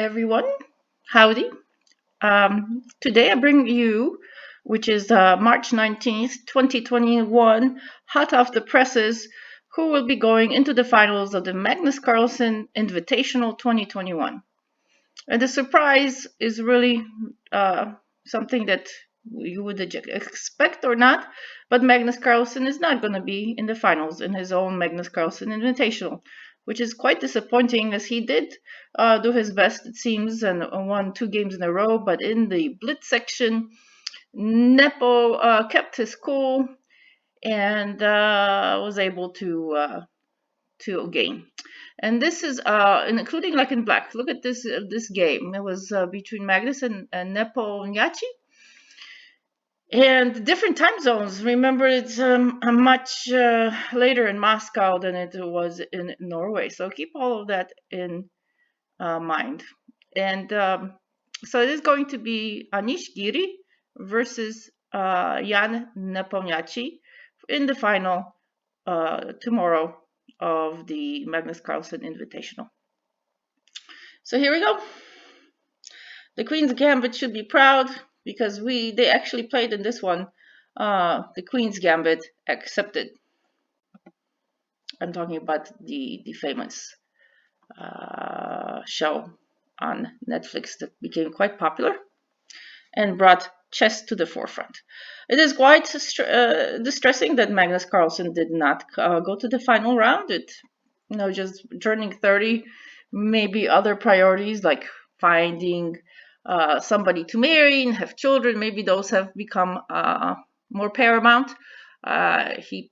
everyone. Howdy. Today I bring you, which is March 19th, 2021, hot off the presses, who will be going into the finals of the Magnus Carlsen Invitational 2021. And the surprise is really something that you would expect or not, but Magnus Carlsen is not going to be in the finals in his own Magnus Carlsen Invitational, which is quite disappointing as he did do his best, it seems, and won 2 games in a row. But in the blitz section, Nepo kept his cool and was able to gain. And this is including like in black. Look at this game. It was between Magnus and Nepo Nyachi. And different time zones. Remember, it's much later in Moscow than it was in Norway. So keep all of that in mind. And so it is going to be Anish Giri versus Jan Nepomniachtchi in the final tomorrow of the Magnus Carlsen Invitational. So here we go. The Queen's Gambit should be proud because they actually played in this one. The Queen's Gambit accepted. I'm talking about the famous show on Netflix that became quite popular and brought chess to the forefront. It is quite distressing that Magnus Carlsen did not go to the final round. Just turning 30, maybe other priorities like finding somebody to marry and have children, maybe those have become more paramount. He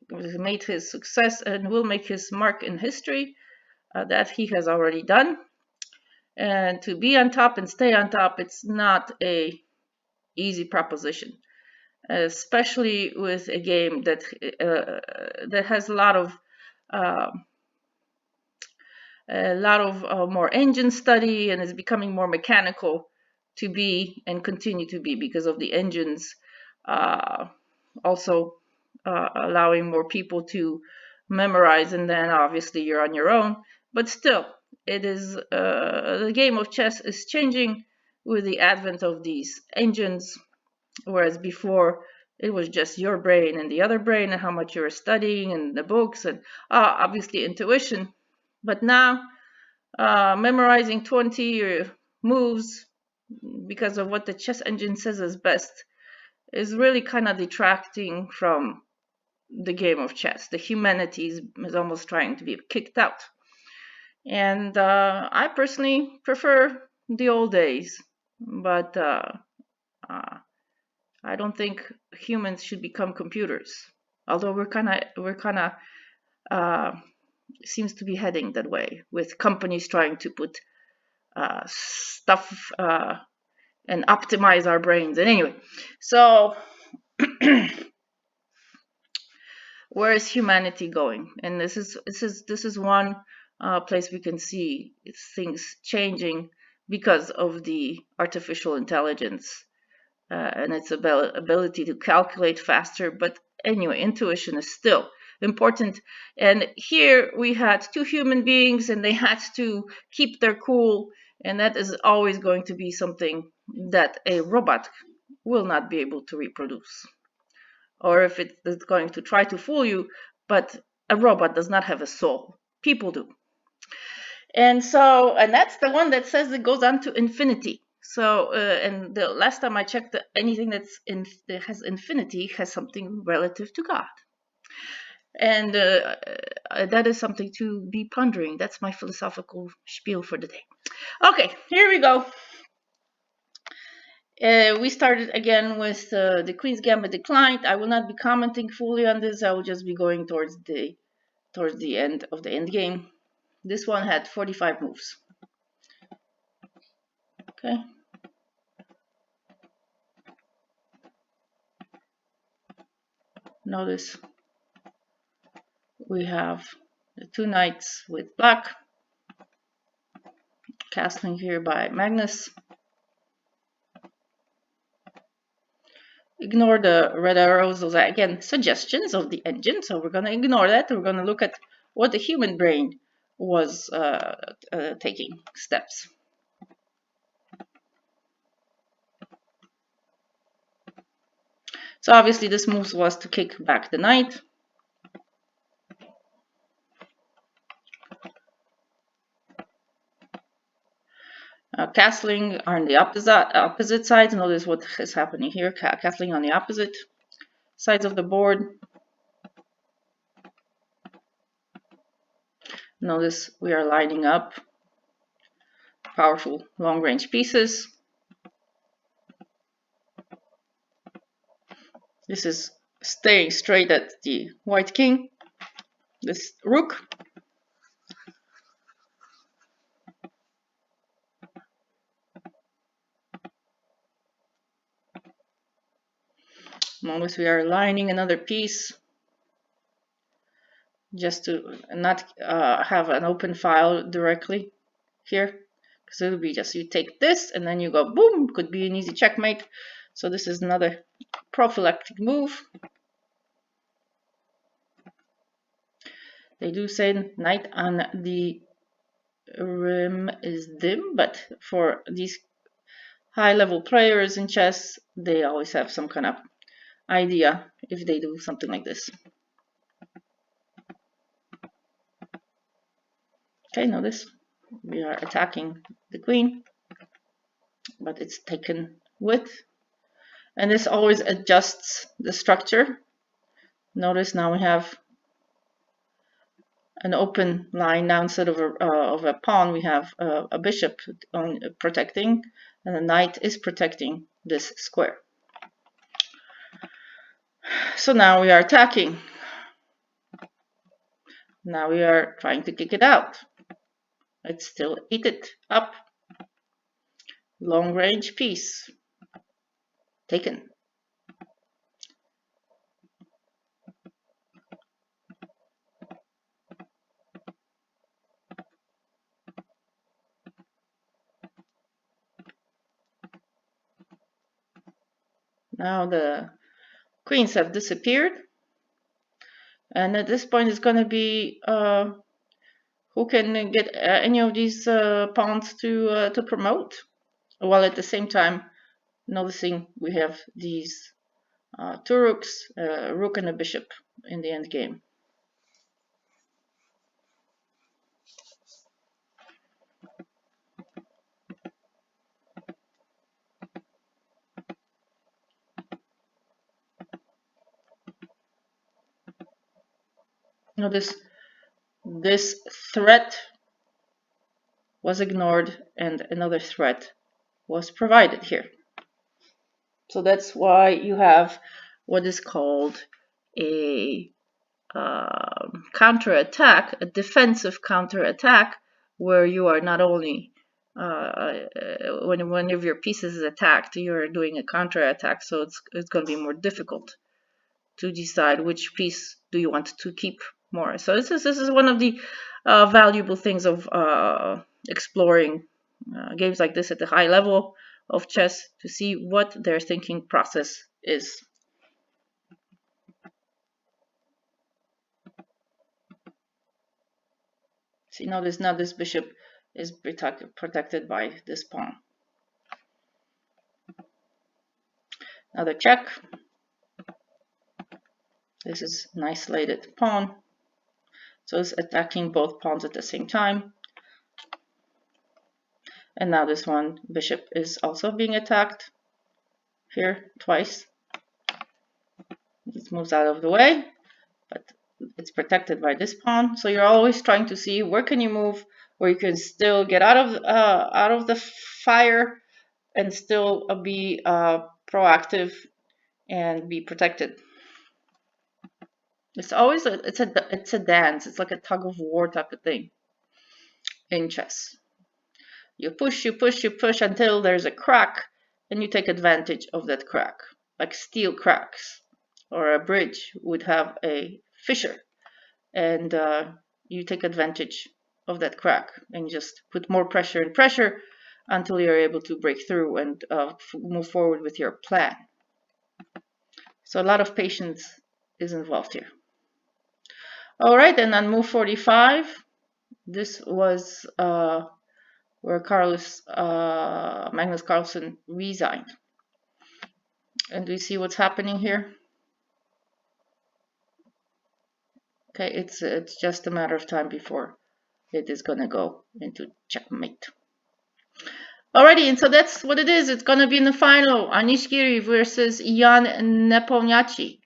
made his success and will make his mark in history. That he has already done. And to be on top and stay on top, it's not a easy proposition, especially with a game that has a lot of more engine study and is becoming more mechanical to be and continue to be because of the engines also allowing more people to memorize, and then obviously you're on your own. But still, it is the game of chess is changing with the advent of these engines, whereas before it was just your brain and the other brain and how much you were studying and the books and obviously intuition. But now memorizing 20 moves because of what the chess engine says is best is really kind of detracting from the game of chess. The humanities is almost trying to be kicked out. And I personally prefer the old days, but I don't think humans should become computers. Although we're kind of seems to be heading that way with companies trying to put stuff and optimize our brains. And anyway, so where is humanity going? And this is one place we can see things changing because of the artificial intelligence and its ability to calculate faster. But anyway, intuition is still important. And here we had 2 human beings and they had to keep their cool. And that is always going to be something that a robot will not be able to reproduce. Or if it's going to try to fool you, but a robot does not have a soul. People do. And that's the one that says it goes on to infinity. So, and the last time I checked, anything that has infinity has something relative to God. And that is something to be pondering. That's my philosophical spiel for the day. Okay, here we go. We started again with the Queen's Gambit declined. I will not be commenting fully on this. I will just be going towards the end of the end game. This one had 45 moves. Okay. Notice we have the 2 knights with black. Castling here by Magnus. Ignore the red arrows. Those are, again, suggestions of the engine. So we're going to ignore that. We're going to look at what the human brain was taking steps. So obviously this move was to kick back the knight. Castling on the opposite sides. Notice what is happening here. Castling on the opposite sides of the board. Notice we are lining up powerful long-range pieces. This is staying straight at the white king. This rook. Notice we are lining another piece just to not have an open file directly here, because it would be just you take this and then you go boom, could be an easy checkmate. So this is another prophylactic move. They do say knight on the rim is dim, but for these high level players in chess, they always have some kind of idea if they do something like this. Okay, notice we are attacking the queen, but it's taken with, and this always adjusts the structure. Notice now we have an open line. Now instead of a pawn, we have a bishop protecting, and the knight is protecting this square. So now we are attacking. Now we are trying to kick it out. Let's still eat it up. Long range piece taken. Now the queens have disappeared, and at this point it's going to be who can get any of these pawns to promote, while at the same time noticing we have these two rooks, a rook and a bishop in the end game. Notice this threat was ignored and another threat was provided here. So that's why you have what is called a counterattack, a defensive counterattack, where you are not only when one of your pieces is attacked, you're doing a counterattack, so it's going to be more difficult to decide which piece do you want to keep more. So this is one of the valuable things of exploring games like this at the high level of chess, to see what their thinking process is. See, notice now this bishop is protected by this pawn. Another check. This is an isolated pawn, so it's attacking both pawns at the same time. And now this one bishop is also being attacked here twice. It moves out of the way, but it's protected by this pawn. So you're always trying to see where can you move, where you can still get out of the fire and still be proactive and be protected. It's always it's a dance. It's like a tug of war type of thing in chess. You push, you push, you push until there's a crack, and you take advantage of that crack, like steel cracks, or a bridge would have a fissure, and you take advantage of that crack and you just put more pressure and pressure until you're able to break through and move forward with your plan. So a lot of patience is involved here. All right, and on move 45, this was where Magnus Carlsen resigned. And do you see what's happening here? Okay, it's just a matter of time before it is gonna go into checkmate. Alrighty, and so that's what it is. It's gonna be in the final. Anish Giri versus Jan Nepomniachtchi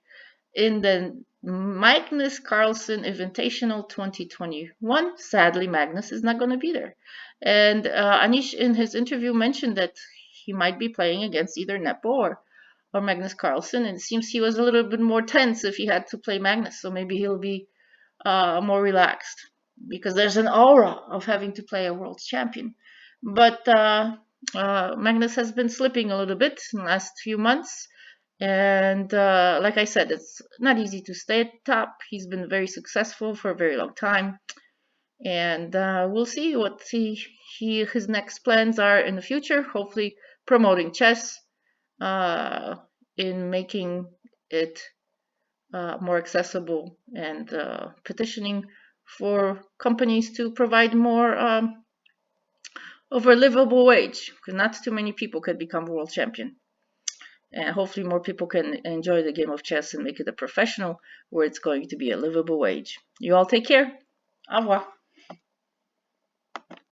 in the Magnus Carlsen Invitational 2021. Sadly, Magnus is not going to be there. And Anish, in his interview, mentioned that he might be playing against either Nepo or Magnus Carlsen. And it seems he was a little bit more tense if he had to play Magnus. So maybe he'll be more relaxed because there's an aura of having to play a world champion. But Magnus has been slipping a little bit in the last few months. And like I said, it's not easy to stay at top. He's been very successful for a very long time. And we'll see what his next plans are in the future. Hopefully, promoting chess, in making it more accessible, and petitioning for companies to provide more of a livable wage, because not too many people could become world champion. And hopefully more people can enjoy the game of chess and make it a professional where it's going to be a livable wage. You all take care. Au revoir.